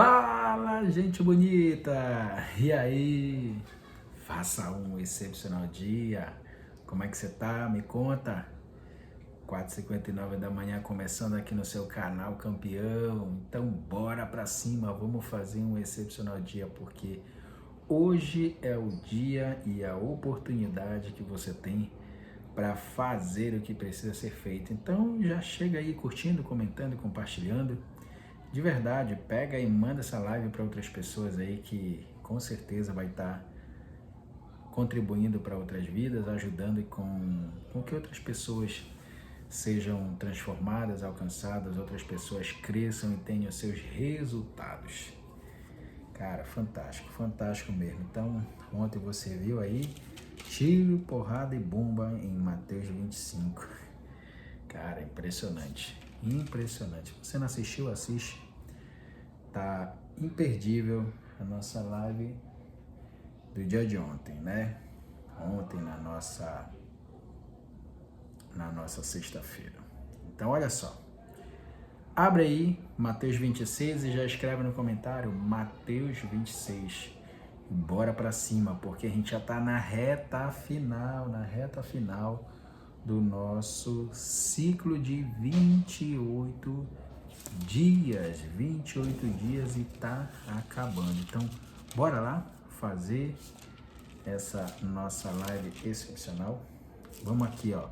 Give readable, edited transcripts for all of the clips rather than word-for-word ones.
Fala, gente bonita! E aí? Faça um excepcional dia. Como é que você tá? Me conta. 4h59 da manhã começando aqui no seu canal Campeão. Então bora pra cima, vamos fazer um excepcional dia porque hoje é o dia e a oportunidade que você tem para fazer o que precisa ser feito. Então já chega aí curtindo, comentando e compartilhando. De verdade, pega e manda essa live para outras pessoas aí que com certeza vai estar contribuindo para outras vidas, ajudando com que outras pessoas sejam transformadas, alcançadas, outras pessoas cresçam e tenham seus resultados. Cara, fantástico, fantástico mesmo. Então, ontem você viu aí, tiro, porrada e bomba em Mateus 25. Cara, impressionante. Impressionante. Se você não assistiu, assiste. Tá imperdível a nossa live do dia de ontem, né? Ontem na nossa sexta-feira. Então, olha só. Abre aí Mateus 26 e já escreve no comentário Mateus 26. Bora pra cima, porque a gente já tá na reta final do nosso ciclo de 28 dias, 28 dias e tá acabando. Então, bora lá fazer essa nossa live excepcional. Vamos aqui, ó.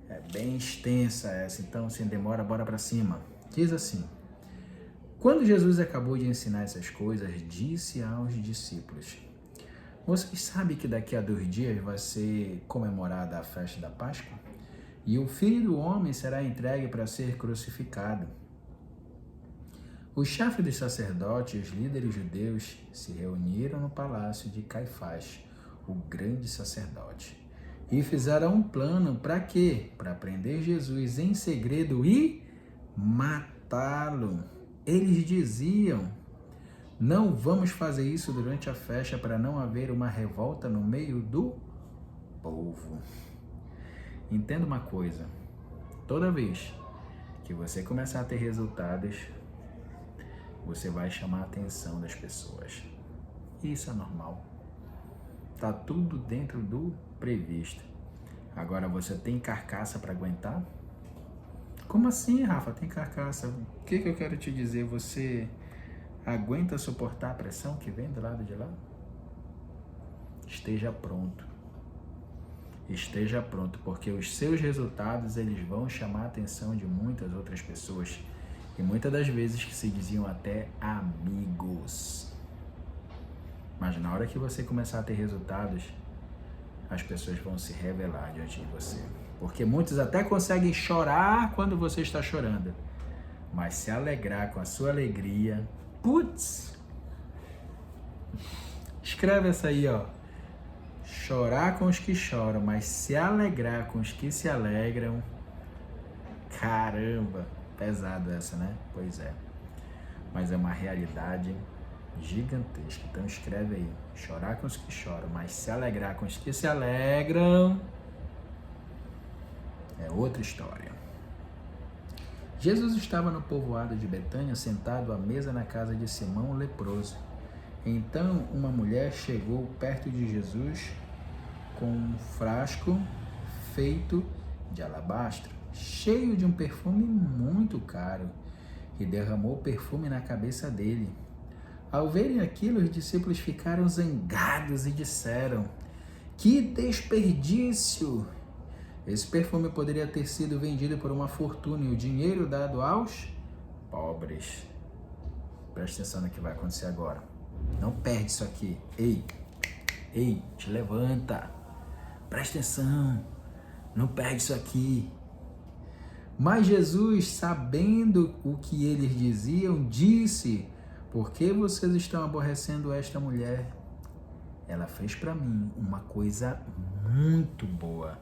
É bem extensa essa, então sem demora, bora pra cima. Diz assim: quando Jesus acabou de ensinar essas coisas, disse aos discípulos: vocês sabem que daqui a 2 dias vai ser comemorada a festa da Páscoa? E o Filho do Homem será entregue para ser crucificado. Os chefes dos sacerdotes e os líderes judeus se reuniram no palácio de Caifás, o grande sacerdote, e fizeram um plano para quê? Para prender Jesus em segredo e matá-lo. Eles diziam: não vamos fazer isso durante a festa para não haver uma revolta no meio do povo. Entenda uma coisa, toda vez que você começar a ter resultados, você vai chamar a atenção das pessoas. Isso é normal. Tá tudo dentro do previsto. Agora, você tem carcaça para aguentar? Como assim, Rafa? Tem carcaça? O que eu quero te dizer? Você aguenta suportar a pressão que vem do lado de lá? Esteja pronto. Esteja pronto, porque os seus resultados eles vão chamar a atenção de muitas outras pessoas. E muitas das vezes que se diziam até amigos. Mas na hora que você começar a ter resultados, as pessoas vão se revelar diante de você. Porque muitos até conseguem chorar quando você está chorando. Mas se alegrar com a sua alegria, putz! Escreve essa aí, ó. Chorar com os que choram, mas se alegrar com os que se alegram. Caramba! Pesado essa, né? Pois é. Mas é uma realidade gigantesca. Então escreve aí. Chorar com os que choram, mas se alegrar com os que se alegram é outra história. Jesus estava no povoado de Betânia, sentado à mesa na casa de Simão o leproso. Então uma mulher chegou perto de Jesus com um frasco feito de alabastro, cheio de um perfume muito caro, e derramou perfume na cabeça dele. Ao verem aquilo, os discípulos ficaram zangados e disseram: que desperdício! Esse perfume poderia ter sido vendido por uma fortuna e o dinheiro dado aos pobres. Presta atenção no que vai acontecer agora. Não perde isso aqui. Ei, te levanta. Presta atenção. Não perde isso aqui. Mas Jesus, sabendo o que eles diziam, disse: por que vocês estão aborrecendo esta mulher? Ela fez para mim uma coisa muito boa.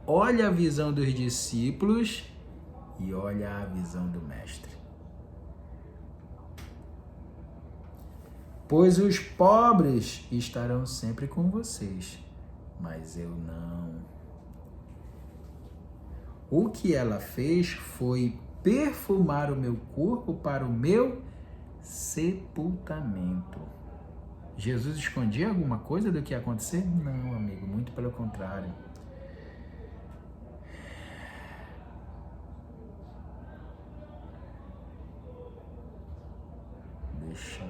Olha a visão dos discípulos e olha a visão do mestre. Pois os pobres estarão sempre com vocês, mas eu não. O que ela fez foi perfumar o meu corpo para o meu sepultamento. Jesus escondia alguma coisa do que ia acontecer? Não, amigo, muito pelo contrário. Deixa.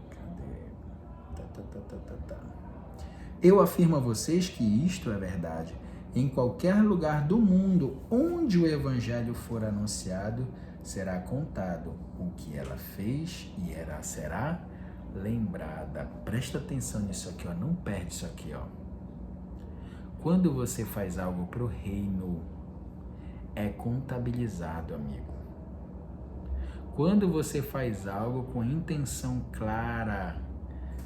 Cadê? Eu afirmo a vocês que isto é verdade. Em qualquer lugar do mundo onde o evangelho for anunciado, será contado o que ela fez e ela será lembrada. Presta atenção nisso aqui, ó. Não perde isso aqui, ó. Quando você faz algo para o reino, é contabilizado, amigo. Quando você faz algo com intenção clara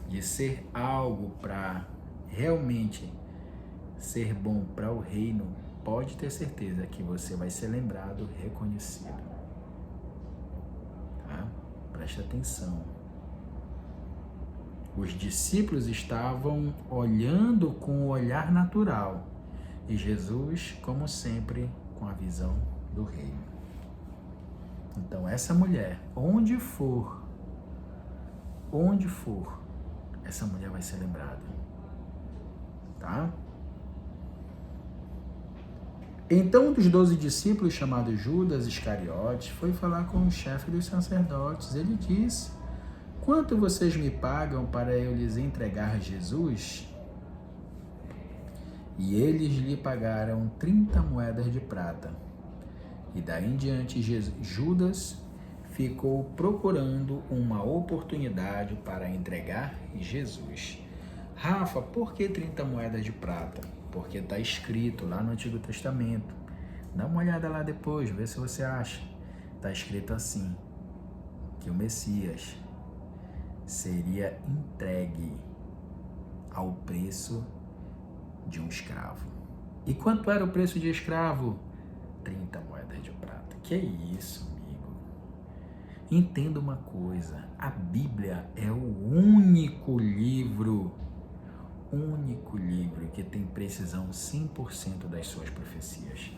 de ser algo para realmente ser bom para o reino, pode ter certeza que você vai ser lembrado, reconhecido. Tá? Preste atenção. Os discípulos estavam olhando com o olhar natural e Jesus, como sempre, com a visão do reino. Então, essa mulher, onde for, essa mulher vai ser lembrada. Tá? Então, um dos 12 discípulos, chamado Judas Iscariotes, foi falar com o chefe dos sacerdotes. Ele disse: quanto vocês me pagam para eu lhes entregar Jesus? E eles lhe pagaram 30 moedas de prata. E daí em diante, Judas ficou procurando uma oportunidade para entregar Jesus. Rafa, por que 30 moedas de prata? Porque está escrito lá no Antigo Testamento. Dá uma olhada lá depois, vê se você acha. Está escrito assim, que o Messias seria entregue ao preço de um escravo. E quanto era o preço de escravo? 30 moedas de prata. Que é isso, amigo? Entenda uma coisa, a Bíblia é o único livro que tem precisão 100% das suas profecias.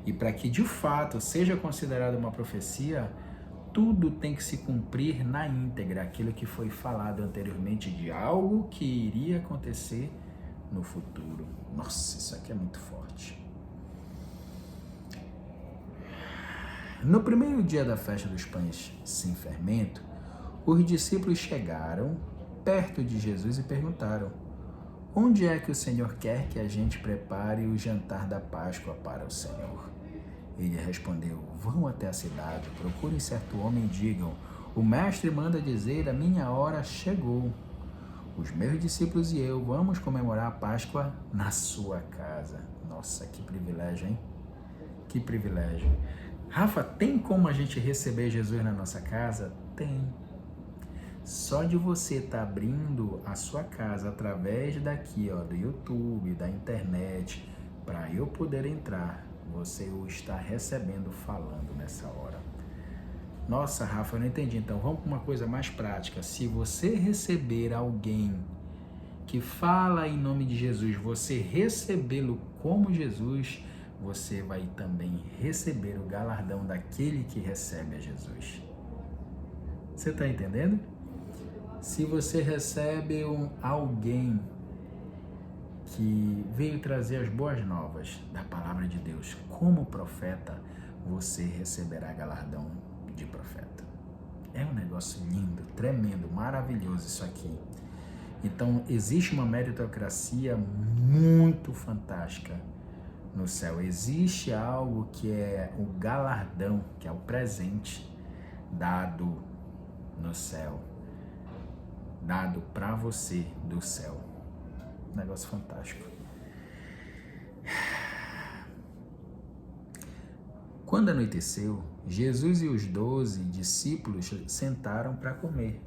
E para que de fato seja considerada uma profecia, tudo tem que se cumprir na íntegra, aquilo que foi falado anteriormente de algo que iria acontecer no futuro. Nossa, isso aqui é muito forte. No primeiro dia da festa dos pães sem fermento, os discípulos chegaram perto de Jesus e perguntaram: onde é que o Senhor quer que a gente prepare o jantar da Páscoa para o Senhor? Ele respondeu: vão até a cidade, procurem certo homem e digam: o mestre manda dizer, a minha hora chegou. Os meus discípulos e eu vamos comemorar a Páscoa na sua casa. Nossa, que privilégio, hein? Que privilégio. Rafa, tem como a gente receber Jesus na nossa casa? Tem. Só de você estar abrindo a sua casa através daqui, ó, do YouTube, da internet, para eu poder entrar, você o está recebendo falando nessa hora. Nossa, Rafa, eu não entendi. Então, vamos para uma coisa mais prática. Se você receber alguém que fala em nome de Jesus, você recebê-lo como Jesus, você vai também receber o galardão daquele que recebe a Jesus. Você está entendendo? Se você recebe alguém que veio trazer as boas novas da palavra de Deus como profeta, você receberá galardão de profeta. É um negócio lindo, tremendo, maravilhoso isso aqui. Então, existe uma meritocracia muito fantástica no céu. Existe algo que é o galardão, que é o presente dado no céu, dado para você do céu. Um negócio fantástico. Quando anoiteceu, Jesus e os 12 discípulos sentaram para comer.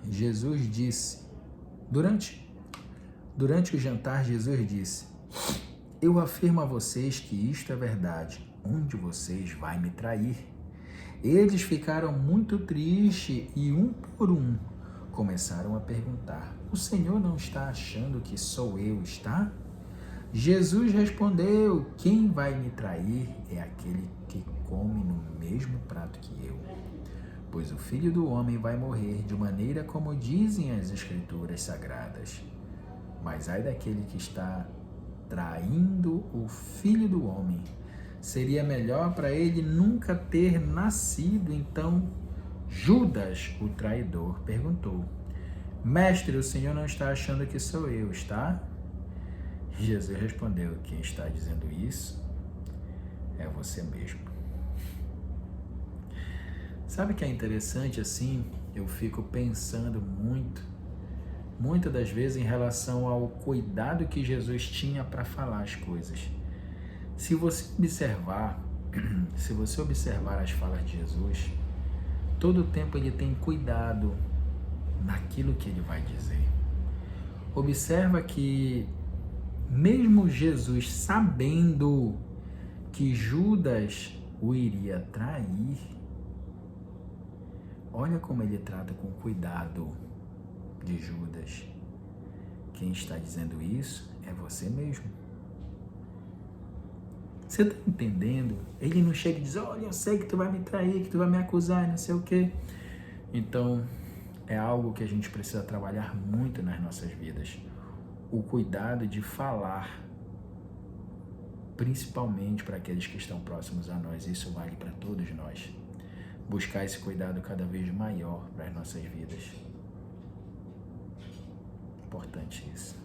Jesus disse, durante o jantar, Jesus disse: eu afirmo a vocês que isto é verdade. Um de vocês vai me trair. Eles ficaram muito tristes e, um por um, começaram a perguntar: o Senhor não está achando que sou eu, está? Jesus respondeu: quem vai me trair é aquele que come no mesmo prato que eu. Pois o Filho do Homem vai morrer de maneira como dizem as Escrituras Sagradas. Mas ai daquele que está traindo o Filho do Homem. Seria melhor para ele nunca ter nascido. Então Judas, o traidor, perguntou: Mestre, o Senhor não está achando que sou eu, está? Jesus respondeu: quem está dizendo isso é você mesmo. Sabe o que é interessante assim? Eu fico pensando muitas das vezes em relação ao cuidado que Jesus tinha para falar as coisas. Se você observar as falas de Jesus, todo o tempo ele tem cuidado naquilo que ele vai dizer. Observa que mesmo Jesus sabendo que Judas o iria trair, olha como ele trata com cuidado de Judas. Quem está dizendo isso é você mesmo. Você está entendendo? Ele não chega e diz: olha, eu sei que tu vai me trair, que tu vai me acusar, não sei o quê. Então, é algo que a gente precisa trabalhar muito nas nossas vidas. O cuidado de falar, principalmente para aqueles que estão próximos a nós. Isso vale para todos nós. Buscar esse cuidado cada vez maior para as nossas vidas. Importante isso.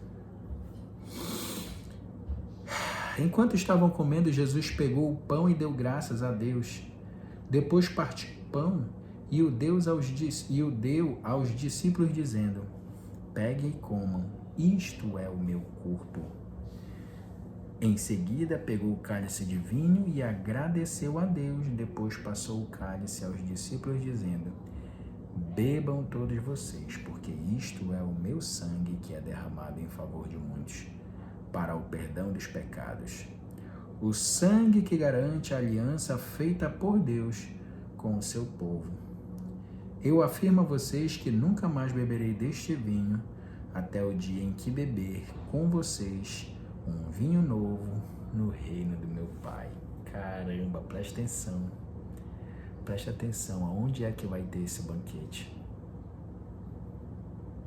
Enquanto estavam comendo, Jesus pegou o pão e deu graças a Deus. Depois partiu o pão e o deu aos discípulos, dizendo: peguem e comam, isto é o meu corpo. Em seguida, pegou o cálice de vinho e agradeceu a Deus. Depois passou o cálice aos discípulos, dizendo: bebam todos vocês, porque isto é o meu sangue que é derramado em favor de muitos, para o perdão dos pecados. O sangue que garante a aliança feita por Deus com o seu povo. Eu afirmo a vocês que nunca mais beberei deste vinho, até o dia em que beber com vocês um vinho novo no reino do meu Pai. Caramba, presta atenção. Presta atenção, aonde é que vai ter esse banquete?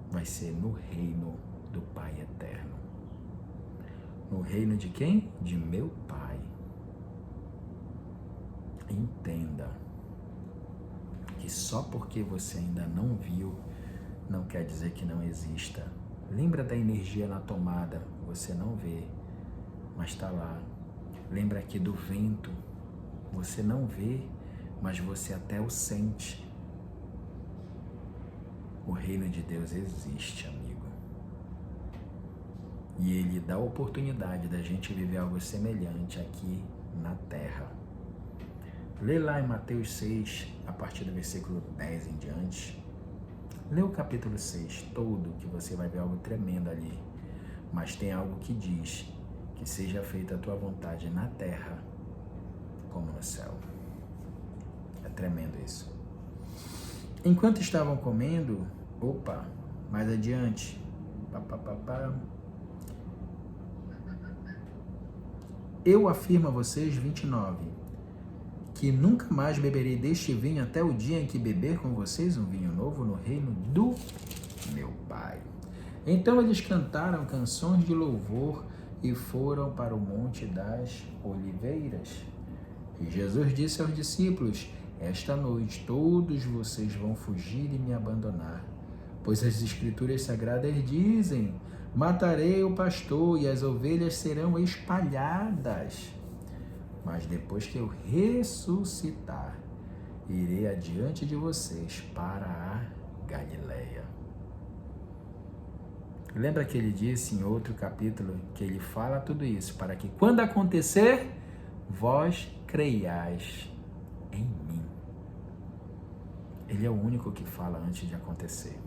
Vai ser no reino do Pai eterno. No reino de quem? De meu Pai. Entenda que só porque você ainda não viu, não quer dizer que não exista. Lembra da energia na tomada, você não vê, mas está lá. Lembra aqui do vento, você não vê, mas você até o sente. O reino de Deus existe, amigo. E Ele dá a oportunidade da gente viver algo semelhante aqui na Terra. Lê lá em Mateus 6, a partir do versículo 10 em diante. Lê o capítulo 6 todo, que você vai ver algo tremendo ali. Mas tem algo que diz que seja feita a tua vontade na terra como no céu. É tremendo isso. Enquanto estavam comendo, mais adiante, eu afirmo a vocês, 29, que nunca mais beberei deste vinho até o dia em que beber com vocês um vinho novo no reino do meu Pai. Então eles cantaram canções de louvor e foram para o Monte das Oliveiras. E Jesus disse aos discípulos: esta noite todos vocês vão fugir e me abandonar, pois as Escrituras Sagradas dizem: matarei o pastor e as ovelhas serão espalhadas. Mas depois que eu ressuscitar, irei adiante de vocês para a Galileia. Lembra que ele disse em outro capítulo que ele fala tudo isso para que quando acontecer, vós creiais em mim. Ele é o único que fala antes de acontecer.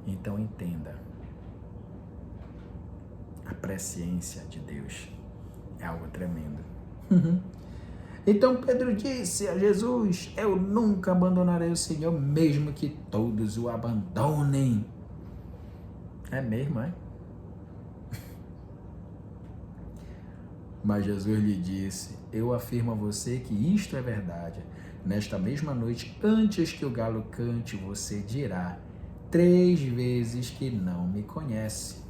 Então entenda, a presciência de Deus é algo tremendo. Então Pedro disse a Jesus: eu nunca abandonarei o Senhor, mesmo que todos o abandonem. É mesmo, é? Mas Jesus lhe disse: eu afirmo a você que isto é verdade. Nesta mesma noite, antes que o galo cante, você dirá 3 vezes que não me conhece.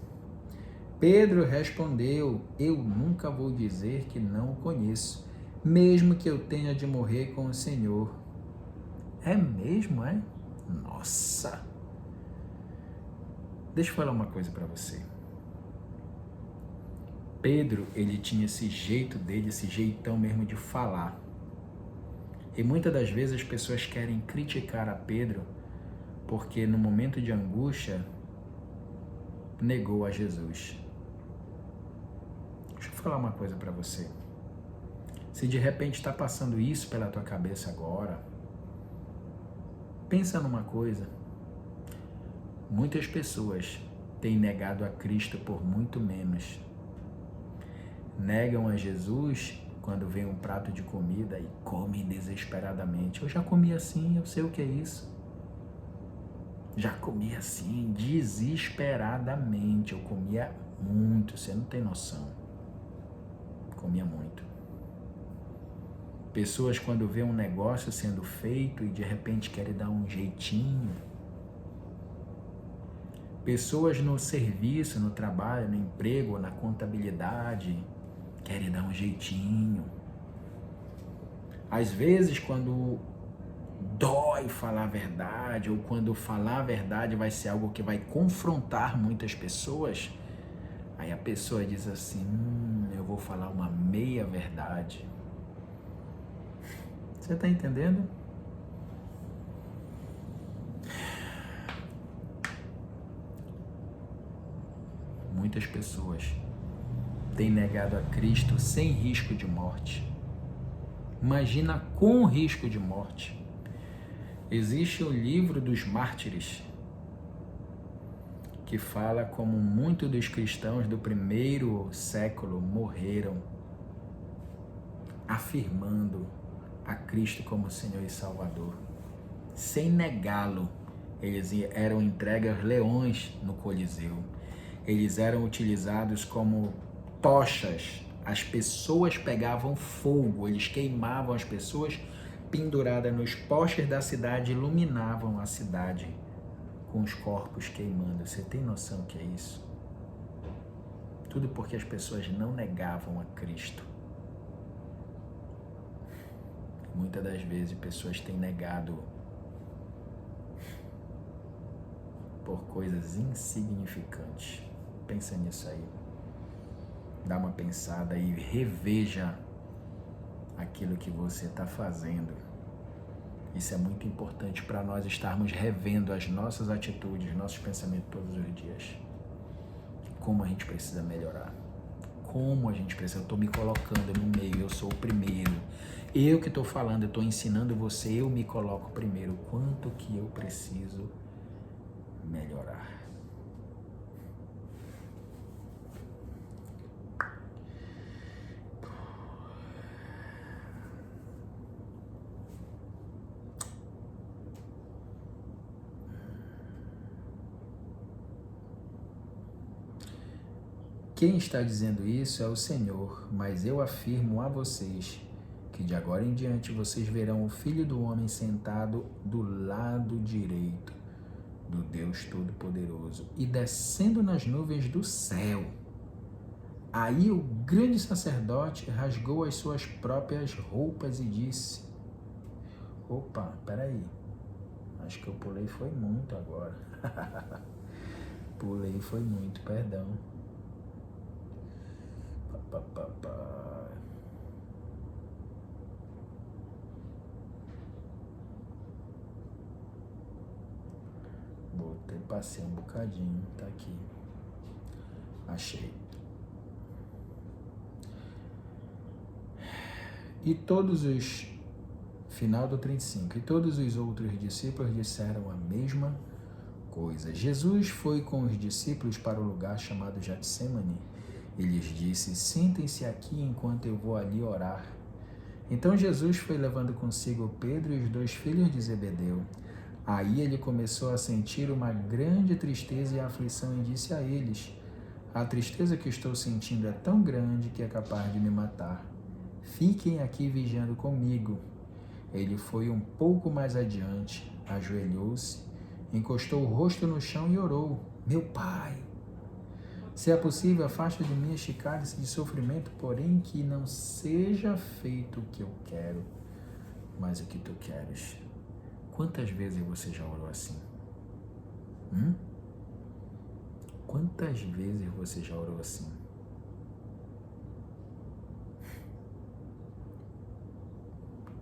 Pedro respondeu: eu nunca vou dizer que não o conheço, mesmo que eu tenha de morrer com o Senhor. É mesmo, é? Nossa! Deixa eu falar uma coisa para você. Pedro, ele tinha esse jeito dele, esse jeitão mesmo de falar. E muitas das vezes as pessoas querem criticar a Pedro porque no momento de angústia negou a Jesus. Deixa eu falar uma coisa para você. Se de repente está passando isso pela tua cabeça agora, pensa numa coisa. Muitas pessoas têm negado a Cristo por muito menos. Negam a Jesus quando vem um prato de comida e comem desesperadamente. Eu já comi assim, eu sei o que é isso. Já comi assim, desesperadamente. Eu comia muito, você não tem noção. Comia muito. Pessoas quando vê um negócio sendo feito e de repente querem dar um jeitinho. Pessoas no serviço, no trabalho, no emprego, na contabilidade, querem dar um jeitinho. Às vezes, quando dói falar a verdade, ou quando falar a verdade vai ser algo que vai confrontar muitas pessoas, aí a pessoa diz assim, eu vou falar uma meia verdade. Você está entendendo? Muitas pessoas têm negado a Cristo sem risco de morte. Imagina com risco de morte. Existe o livro dos mártires, que fala como muitos dos cristãos do primeiro século morreram afirmando a Cristo como Senhor e Salvador. Sem negá-lo, eles eram entregues aos leões no Coliseu. Eles eram utilizados como tochas. As pessoas pegavam fogo, eles queimavam as pessoas penduradas nos postes da cidade, iluminavam a cidade com os corpos queimando. Você tem noção do que é isso? Tudo porque as pessoas não negavam a Cristo. Muitas das vezes pessoas têm negado por coisas insignificantes. Pensa nisso aí. Dá uma pensada e reveja aquilo que você está fazendo. Isso é muito importante para nós estarmos revendo as nossas atitudes, nossos pensamentos todos os dias. Como a gente precisa melhorar. Como a gente precisa. Eu estou me colocando no meio, eu sou o primeiro. Eu que estou falando, eu estou ensinando você, eu me coloco primeiro. Quanto que eu preciso melhorar. Quem está dizendo isso é o Senhor, mas eu afirmo a vocês que de agora em diante vocês verão o Filho do Homem sentado do lado direito do Deus Todo-Poderoso e descendo nas nuvens do céu. Aí o grande sacerdote rasgou as suas próprias roupas e disse: opa, peraí, acho que eu pulei foi muito agora. Pulei foi muito, perdão. Botei, passei um bocadinho, tá aqui. Achei. E todos os, final do 35, e todos os outros discípulos disseram a mesma coisa. Jesus foi com os discípulos para o lugar chamado Getsêmani e lhes disse: sentem-se aqui enquanto eu vou ali orar. Então Jesus foi levando consigo Pedro e os 2 filhos de Zebedeu. Aí ele começou a sentir uma grande tristeza e aflição e disse a eles: A tristeza que estou sentindo é tão grande que é capaz de me matar. Fiquem aqui vigiando comigo. Ele foi um pouco mais adiante, ajoelhou-se, encostou o rosto no chão e orou. Meu Pai, se é possível, afasta de mim este cálice de sofrimento, porém que não seja feito o que eu quero, mas o que tu queres. Quantas vezes você já orou assim? Quantas vezes você já orou assim?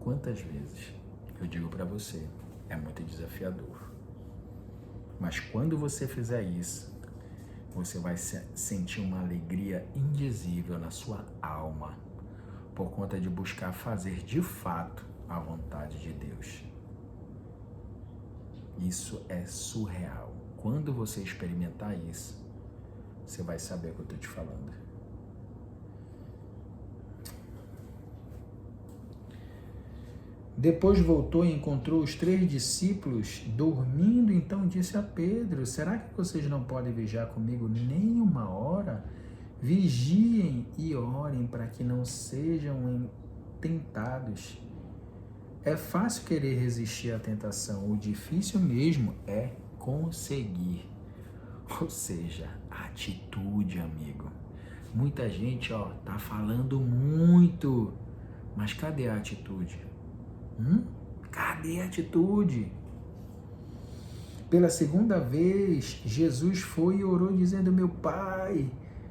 Quantas vezes? Eu digo para você, é muito desafiador. Mas quando você fizer isso, você vai sentir uma alegria indizível na sua alma, por conta de buscar fazer de fato a vontade de Deus. Isso é surreal. Quando você experimentar isso, você vai saber o que eu estou te falando. Depois voltou e encontrou os 3 discípulos dormindo, então disse a Pedro, será que vocês não podem vigiar comigo nem uma hora? Vigiem e orem para que não sejam tentados. É fácil querer resistir à tentação, o difícil mesmo é conseguir. Ou seja, atitude, amigo. Muita gente, tá falando muito, mas cadê a atitude? Cadê a atitude? Pela segunda vez, Jesus foi e orou dizendo, meu Pai,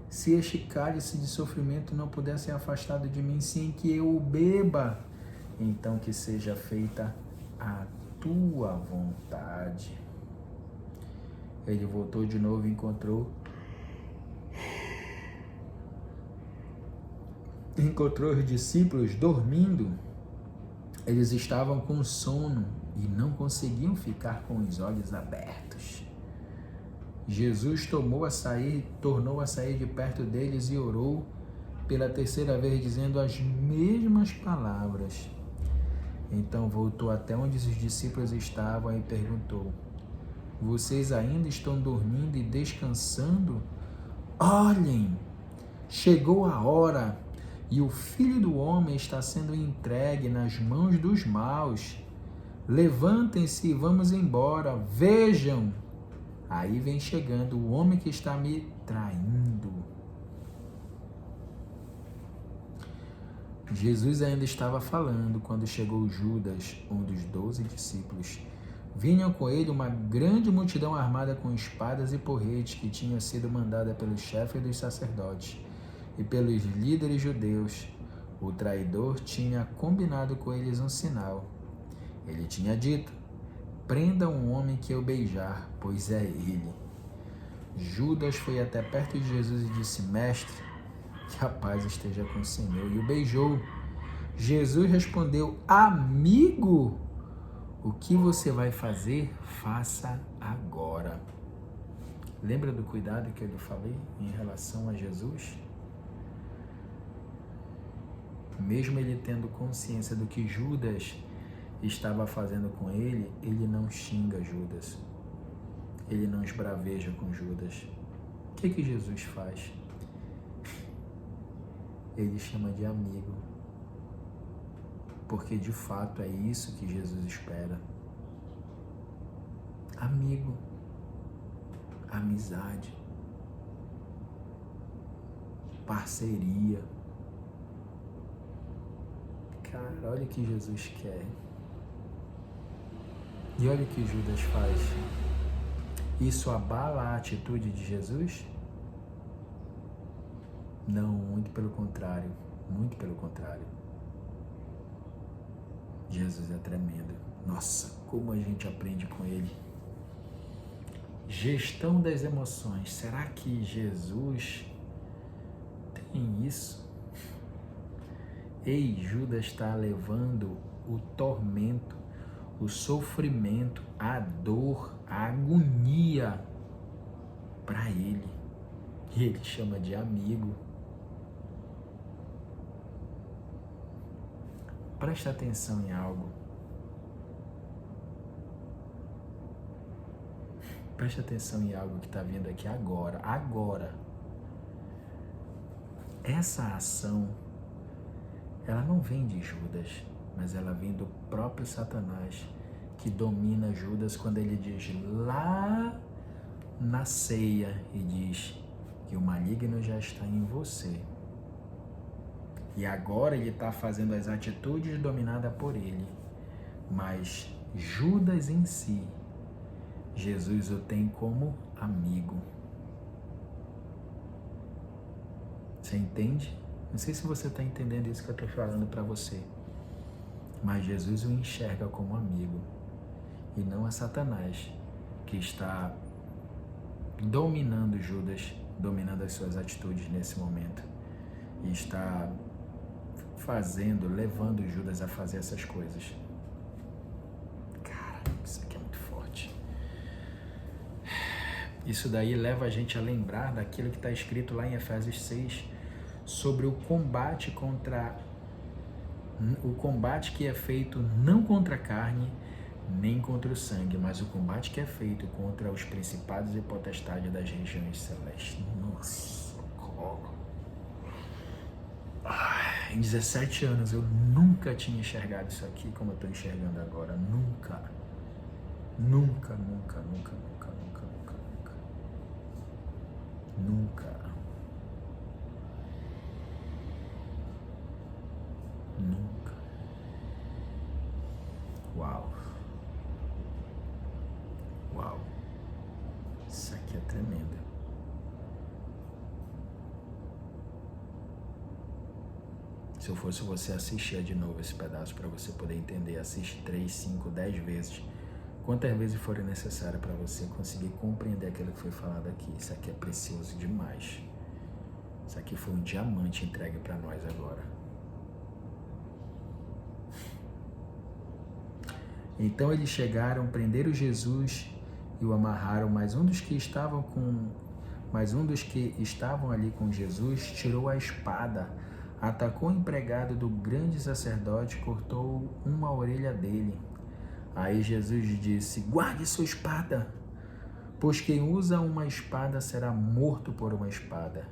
se este cálice de sofrimento não puder ser afastado de mim sem que eu o beba, então que seja feita a tua vontade. Ele voltou de novo e encontrou os discípulos dormindo. Eles estavam com sono e não conseguiam ficar com os olhos abertos. Jesus tornou a sair de perto deles e orou pela terceira vez, dizendo as mesmas palavras. Então voltou até onde os discípulos estavam e perguntou, vocês ainda estão dormindo e descansando? Olhem, chegou a hora e o Filho do Homem está sendo entregue nas mãos dos maus. Levantem-se e vamos embora. Vejam, aí vem chegando o homem que está me traindo. Jesus ainda estava falando quando chegou Judas, um dos 12 discípulos. Vinham com ele uma grande multidão armada com espadas e porretes que tinha sido mandada pelo chefe dos sacerdotes e pelos líderes judeus. O traidor tinha combinado com eles um sinal. Ele tinha dito, prendam um homem que eu beijar, pois é ele. Judas foi até perto de Jesus e disse, mestre, que a paz esteja com o Senhor, e o beijou. Jesus respondeu, amigo, o que você vai fazer, faça agora. Lembra do cuidado que eu lhe falei em relação a Jesus? Mesmo ele tendo consciência do que Judas estava fazendo com ele, ele não xinga Judas. Ele não esbraveja com Judas. O que Jesus faz? Ele chama de amigo. Porque de fato é isso que Jesus espera. Amigo. Amizade. Parceria. Cara, olha o que Jesus quer. E olha o que Judas faz. Isso abala a atitude de Jesus? Não, muito pelo contrário. Muito pelo contrário. Jesus é tremendo. Nossa, como a gente aprende com ele. Gestão das emoções. Será que Jesus tem isso? Ei, Judas está levando o tormento, o sofrimento, a dor, a agonia para ele. E ele chama de amigo. Presta atenção em algo. Presta atenção em algo que está vindo aqui agora. Agora. essa ação, ela não vem de Judas, mas ela vem do próprio Satanás, que domina Judas quando ele diz lá na ceia e diz que o maligno já está em você. E agora ele está fazendo as atitudes dominadas por ele. Mas Judas em si, Jesus o tem como amigo. Você entende? Não sei se você está entendendo isso que eu estou falando para você. Mas Jesus o enxerga como amigo. E não a Satanás, que está dominando Judas, dominando as suas atitudes nesse momento. E está levando Judas a fazer essas coisas. Cara, isso aqui é muito forte. Isso daí leva a gente a lembrar daquilo que está escrito lá em Efésios 6, sobre o combate que é feito não contra a carne, nem contra o sangue, mas o combate que é feito contra os principados e potestades das regiões celestes. Nossa, em 17 anos eu nunca tinha enxergado isso aqui como eu estou enxergando agora. Nunca. Nunca, nunca, nunca, nunca, nunca, nunca, nunca. Nunca. Nunca. Uau. Uau. Isso aqui é tremendo. Se eu fosse você, assistia de novo esse pedaço para você poder entender. Assiste 3, 5, 10 vezes. Quantas vezes forem necessárias para você conseguir compreender aquilo que foi falado aqui. Isso aqui é precioso demais. Isso aqui foi um diamante entregue para nós agora. Então eles chegaram, prenderam Jesus e o amarraram, mas um dos que estavam ali com Jesus tirou a espada, atacou o empregado do grande sacerdote e cortou uma orelha dele. Aí Jesus disse: guarde sua espada, pois quem usa uma espada será morto por uma espada.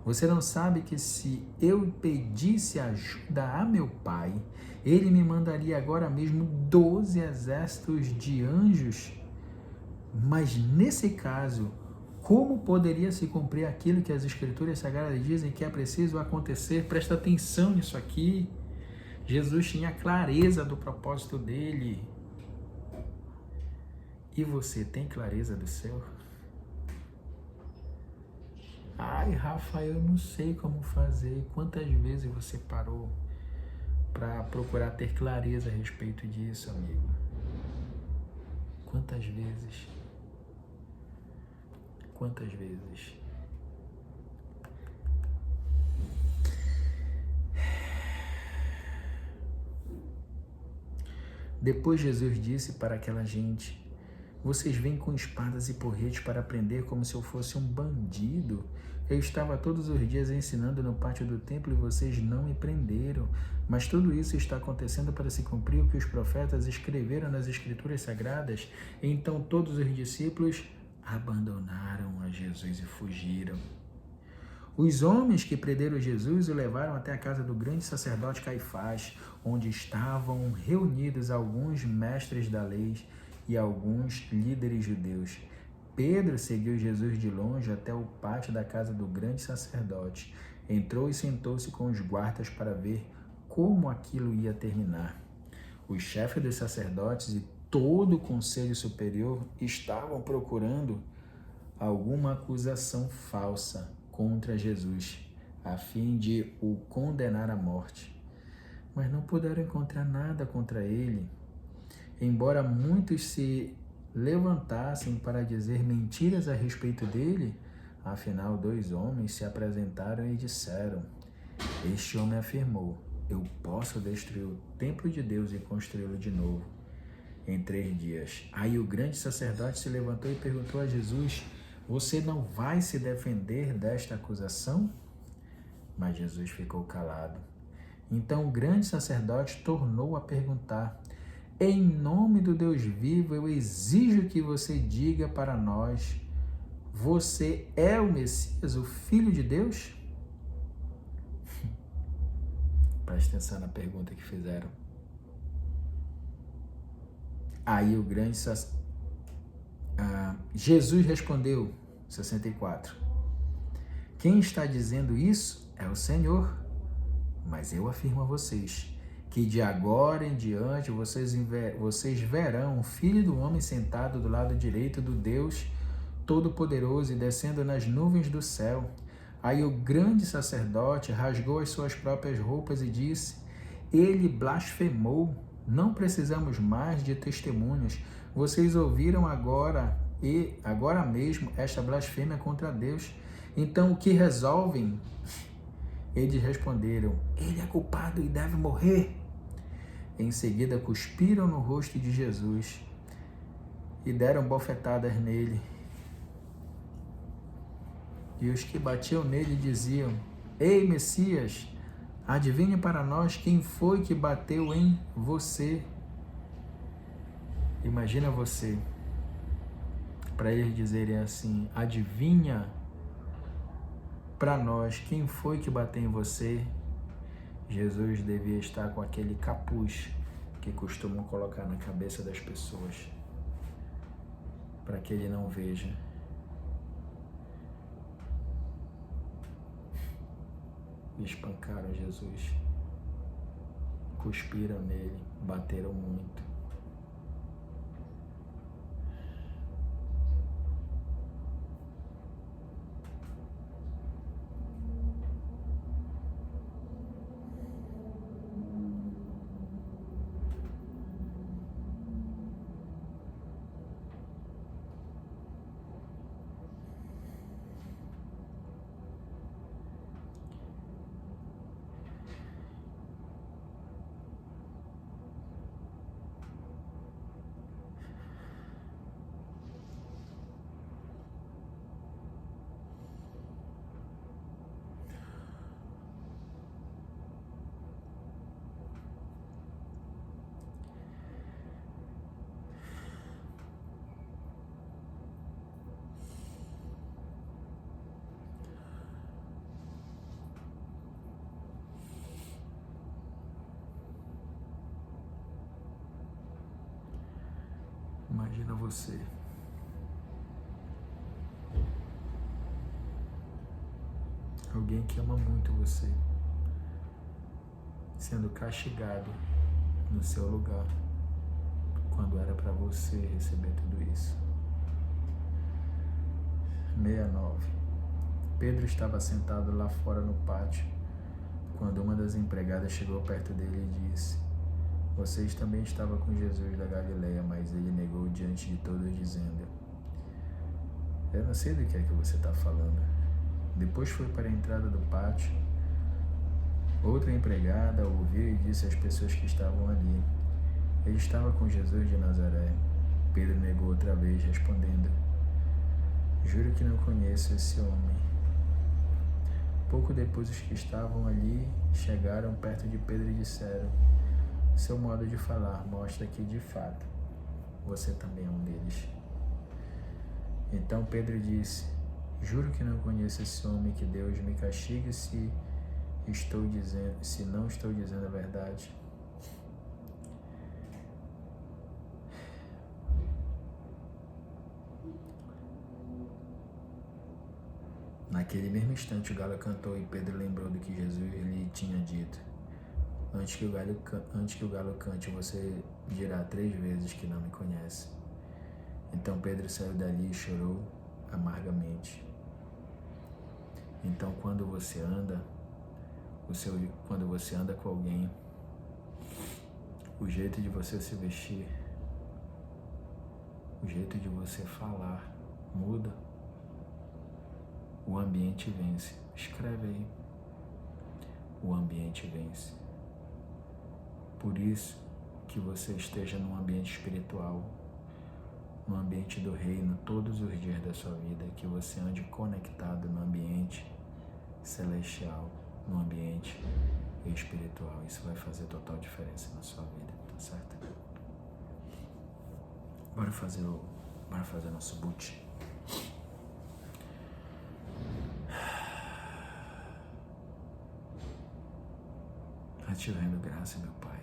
Você não sabe que se eu pedisse ajuda a meu Pai, Ele me mandaria agora mesmo 12 exércitos de anjos? Mas nesse caso, como poderia se cumprir aquilo que as Escrituras Sagradas dizem que é preciso acontecer? Presta atenção nisso aqui. Jesus tinha clareza do propósito dele. E você tem clareza do seu? Ai, Rafa, eu não sei como fazer. Quantas vezes você parou para procurar ter clareza a respeito disso, amigo? Quantas vezes? Quantas vezes? Depois Jesus disse para aquela gente: vocês vêm com espadas e porretes para prender como se eu fosse um bandido. Eu estava todos os dias ensinando no pátio do templo e vocês não me prenderam. Mas tudo isso está acontecendo para se cumprir o que os profetas escreveram nas Escrituras Sagradas. Então todos os discípulos abandonaram a Jesus e fugiram. Os homens que prenderam Jesus o levaram até a casa do grande sacerdote Caifás, onde estavam reunidos alguns mestres da lei e alguns líderes judeus. Pedro seguiu Jesus de longe até o pátio da casa do grande sacerdote. Entrou e sentou-se com os guardas para ver como aquilo ia terminar. Os chefes dos sacerdotes e todo o conselho superior estavam procurando alguma acusação falsa contra Jesus, a fim de o condenar à morte. Mas não puderam encontrar nada contra ele. Embora muitos se levantassem para dizer mentiras a respeito dele, afinal 2 homens se apresentaram e disseram: este homem afirmou: eu posso destruir o templo de Deus e construí-lo de novo em 3 dias. Aí o grande sacerdote se levantou e perguntou a Jesus: você não vai se defender desta acusação? Mas Jesus ficou calado. Então o grande sacerdote tornou a perguntar: em nome do Deus vivo, eu exijo que você diga para nós: você é o Messias, o Filho de Deus? Presta atenção na pergunta que fizeram. Aí o grande Jesus respondeu, 64. Quem está dizendo isso é o Senhor, mas eu afirmo a vocês que de agora em diante vocês verão o Filho do Homem sentado do lado direito do Deus Todo-Poderoso e descendo nas nuvens do céu. Aí o grande sacerdote rasgou as suas próprias roupas e disse: Ele blasfemou. Não precisamos mais de testemunhas. Vocês ouviram agora mesmo esta blasfêmia contra Deus. Então o que resolvem? Eles responderam: Ele é culpado e deve morrer. Em seguida cuspiram no rosto de Jesus e deram bofetadas nele. E os que batiam nele diziam: Ei, Messias, adivinhe para nós quem foi que bateu em você. Imagina você, para eles dizerem assim: adivinha para nós quem foi que bateu em você. Jesus devia estar com aquele capuz que costumam colocar na cabeça das pessoas, para que ele não veja. Espancaram Jesus, cuspiram nele, bateram muito. Imagina você alguém que ama muito você sendo castigado no seu lugar, quando era para você receber tudo isso. 69. Pedro estava sentado lá fora no pátio, quando uma das empregadas chegou perto dele e disse: Vocês também estavam com Jesus da Galileia, mas ele negou diante de todos, dizendo: Eu não sei do que é que você está falando. Depois foi para a entrada do pátio. Outra empregada ouviu e disse às pessoas que estavam ali: Ele estava com Jesus de Nazaré. Pedro negou outra vez, respondendo: Juro que não conheço esse homem. Pouco depois, os que estavam ali chegaram perto de Pedro e disseram: Seu modo de falar mostra que, de fato, você também é um deles. Então Pedro disse: Juro que não conheço esse homem, que Deus me castigue se não estou dizendo a verdade. Naquele mesmo instante o galo cantou e Pedro lembrou do que Jesus lhe tinha dito: Antes que o galo cante, você dirá 3 vezes que não me conhece. Então Pedro saiu dali e chorou amargamente. Então, quando você anda com alguém, o jeito de você se vestir, o jeito de você falar muda. O ambiente vence. Escreve aí. O ambiente vence. Por isso que você esteja num ambiente espiritual, no ambiente do reino, todos os dias da sua vida, que você ande conectado no ambiente celestial, no ambiente espiritual. Isso vai fazer total diferença na sua vida, tá certo? Bora fazer nosso boot. te rendo graça, meu Pai,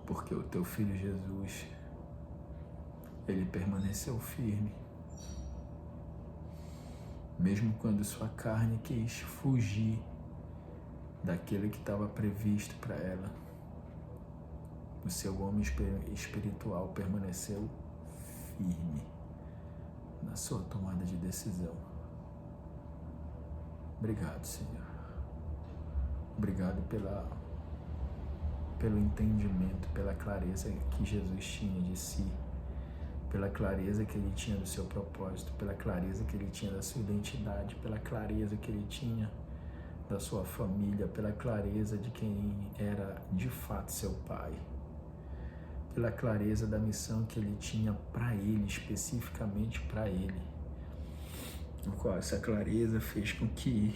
porque o teu Filho Jesus, ele permaneceu firme, mesmo quando sua carne quis fugir daquilo que estava previsto para ela. O seu homem espiritual permaneceu firme na sua tomada de decisão. Obrigado, Senhor. Obrigado pelo entendimento, pela clareza que Jesus tinha de si, pela clareza que ele tinha do seu propósito, pela clareza que ele tinha da sua identidade, pela clareza que ele tinha da sua família, pela clareza de quem era de fato seu pai, pela clareza da missão que ele tinha para ele, especificamente para ele, no qual essa clareza fez com que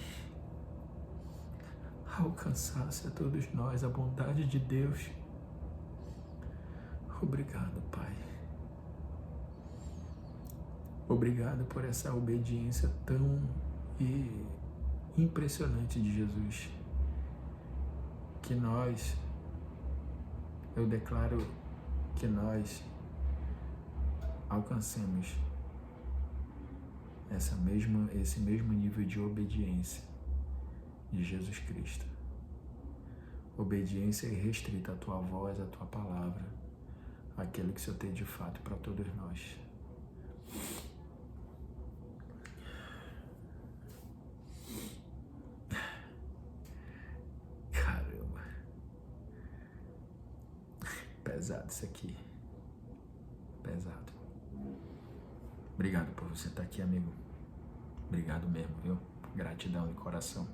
alcançasse a todos nós a bondade de Deus. Obrigado, Pai. Obrigado por essa obediência tão impressionante de Jesus, que eu declaro que nós alcancemos esse mesmo nível de obediência de Jesus Cristo. Obediência irrestrita à tua voz, à tua palavra, aquilo que o Senhor tem de fato para todos nós. Caramba. Pesado isso aqui. Pesado. Obrigado por você estar aqui, amigo. Obrigado mesmo, viu? Gratidão de coração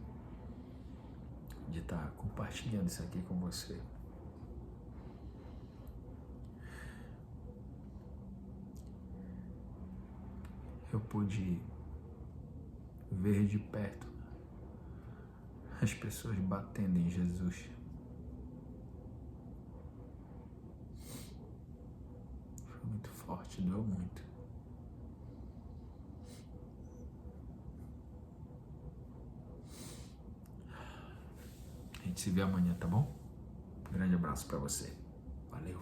de estar compartilhando isso aqui com você. Eu pude ver de perto as pessoas batendo em Jesus. Foi muito forte, doeu muito. A gente se vê amanhã, tá bom? Um grande abraço pra você. Valeu.